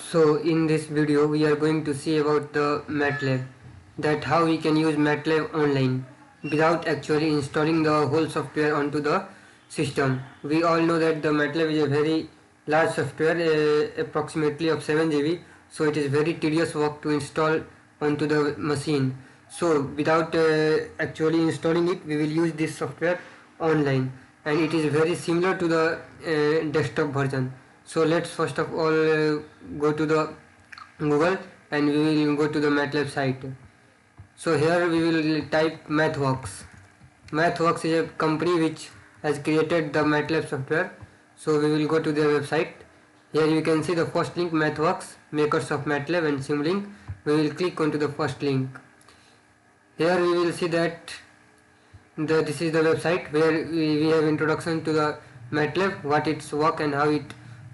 So in this video we are going to see about the MATLAB, that how we can use MATLAB online without actually installing the whole software onto the system. We all know that the MATLAB is a very large software, approximately of 7 GB, so it is very tedious work to install onto the machine. So without actually installing it, we will use this software online, and it is very similar to the desktop version. So let's first of all go to the Google and we will go to the MATLAB site. So here we will type MathWorks. MathWorks is a company which has created the MATLAB software. So we will go to their website. Here you can see the first link, MathWorks, makers of MATLAB and Simulink. We will click onto the first link. Here we will see that this is the website where we have introduction to the MATLAB, what its work and how it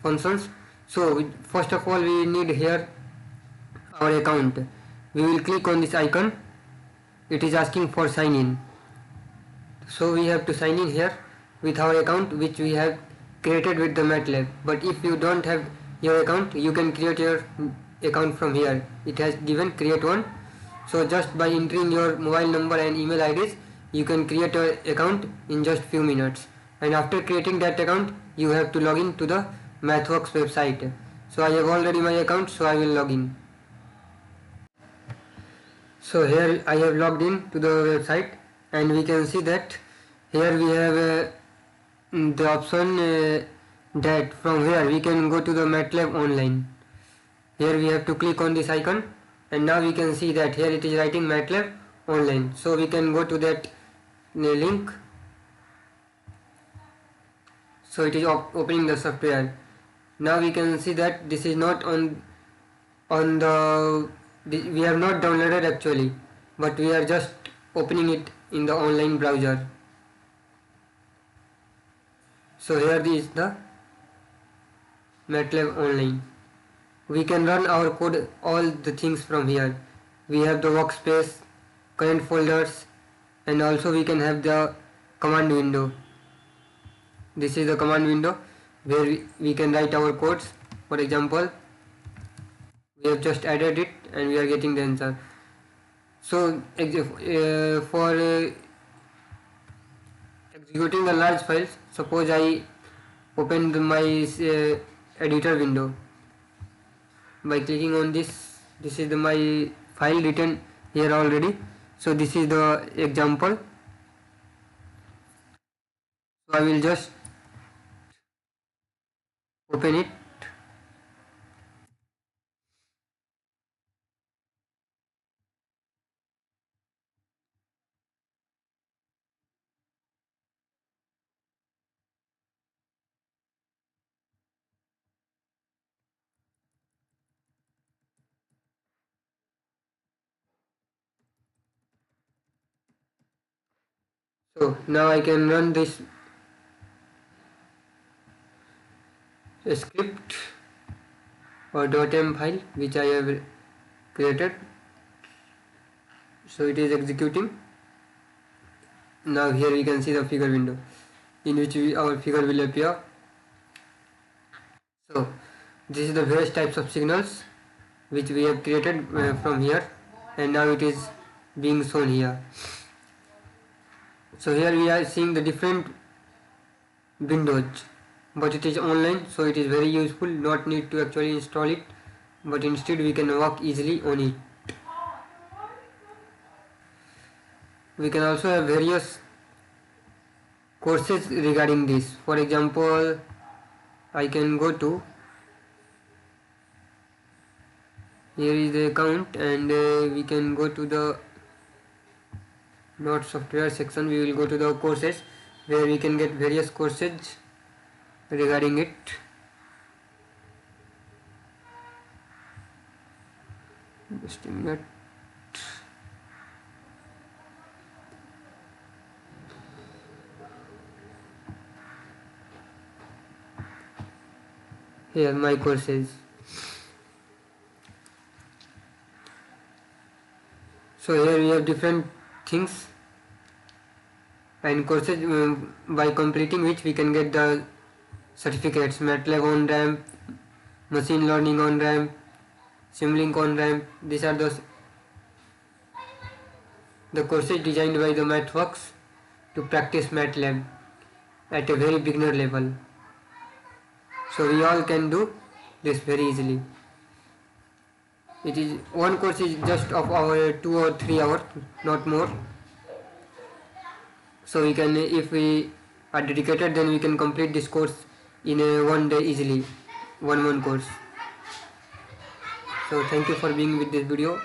functions. So first of all we need here our account. We will click on this icon. It is asking for sign in. So we have to sign in here with our account which we have created with the MATLAB. But if you don't have your account, you can create your account from here. It has given create one. So just by entering your mobile number and email IDs, you can create your account in just few minutes. And after creating that account, you have to log in to the MathWorks website. So I have already my account, so I will log in. So here I have logged in to the website, and we can see that here we have the option that from where we can go to the MATLAB Online. Here we have to click on this icon, and now we can see that here it is writing MATLAB Online. So we can go to that link. So it is opening the software. Now we can see that this is not on the we have not downloaded actually, but we are just opening it in the online browser. So here is the MATLAB Online. We can run our code, all the things from here. We have the workspace, current folders, and also we can have the command window. This is the command window where we can write our codes. For example, we have just added it and we are getting the answer. So for executing the large files, suppose I open my editor window by clicking on this. This is my file written here already. So this is the example. So I will just open it. So now I can run this script or .m file which I have created. So it is executing. Now here we can see the figure window in which our figure will appear. So this is the various types of signals which we have created from here, and now it is being shown here. So here we are seeing the different windows, but it is online, so it is very useful. Not need to actually install it, but instead we can work easily on it. We can also have various courses regarding this. For example, I can go to, here is the account, and we can go to the not software section. We will go to the courses where we can get various courses regarding it. Just a minute. Here my courses. So here we have different things and courses by completing which we can get the certificates: MATLAB on RAM, machine learning on RAM, Simulink on ramp. These are the courses designed by the MathWorks to practice MATLAB at a very beginner level. So we all can do this very easily. It is one course is just of our 2 or 3 hours, not more. So we can, if we are dedicated, then we can complete this course in one day easily, one course. So thank you for being with this video.